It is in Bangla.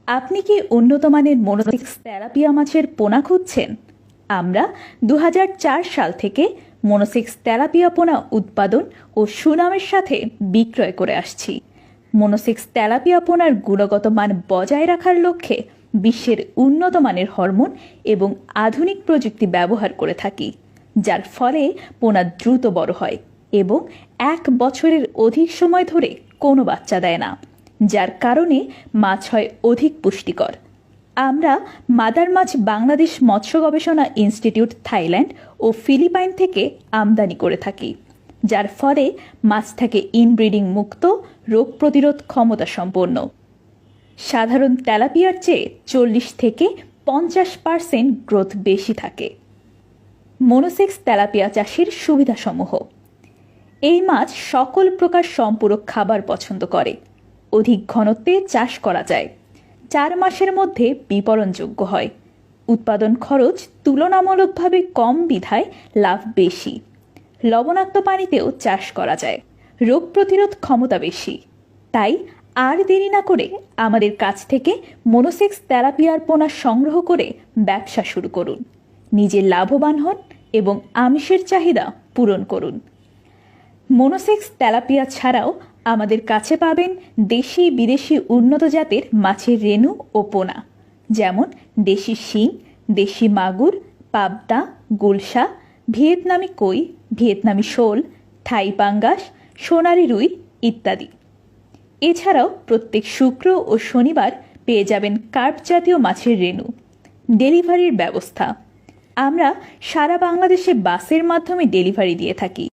আপনি কি উন্নত মানের মনোসেক্স তেলাপিয়া মাছের পোনা খুঁজছেন? আমরা 2004 সাল থেকে মনোসেক্স তেলাপিয়া পোনা উৎপাদন ও সুনামের সাথে বিক্রয় করে আসছি। মনোসেক্স তেলাপিয়া পোনার গুণগত মান বজায় রাখার লক্ষ্যে বিশ্বের উন্নত মানের হরমোন এবং আধুনিক প্রযুক্তি ব্যবহার করে থাকি, যার ফলে পোনা দ্রুত বড় হয় এবং 1 বছরের অধিক সময় ধরে কোনো বাচ্চা দেয় না, যার কারণে মাছ হয় অধিক পুষ্টিকর। আমরা মাদার মাছ বাংলাদেশ মৎস্য গবেষণা ইনস্টিটিউট থাইল্যান্ড ও ফিলিপাইন থেকে আমদানি করে থাকি, যার ফলে মাছ থাকে ইনব্রিডিং মুক্ত, রোগ প্রতিরোধ ক্ষমতা সম্পন্ন। সাধারণ তেলাপিয়ার চেয়ে 40 থেকে 50% গ্রোথ বেশি থাকে। মনোসেক্স তেলাপিয়া চাষের সুবিধাসমূহ: এই মাছ সকল প্রকার সম্পূরক খাবার পছন্দ করে। অধিক ঘনত্বে চাষ করা যায়, 4 মাসের মধ্যে বিপণনযোগ্য হয়। উৎপাদন খরচ তুলনামূলকভাবে কম বিধায় লাভ বেশি। লবণাক্ত পানিতেও চাষ করা যায়। রোগ প্রতিরোধ ক্ষমতা বেশি। তাই আর দেরি না করে আমাদের কাছ থেকে মনোসেক্স তেলাপিয়ার পোনা সংগ্রহ করে ব্যবসা শুরু করুন। নিজে লাভবান হন এবং আমিষের চাহিদা পূরণ করুন। মনোসেক্স তেলাপিয়া ছাড়াও আমাদের কাছে পাবেন দেশি বিদেশি উন্নত জাতের মাছের রেণু ও পোনা, যেমন দেশি শিং, দেশি মাগুর, পাবদা, গুলশা, ভিয়েতনামি কই, ভিয়েতনামি শোল, থাই পাঙ্গাস, সোনালী রুই ইত্যাদি। এছাড়াও প্রত্যেক শুক্র ও শনিবার পেয়ে যাবেন কার্প জাতীয় মাছের রেণু। ডেলিভারির ব্যবস্থা: আমরা সারা বাংলাদেশে বাসের মাধ্যমে ডেলিভারি দিয়ে থাকি।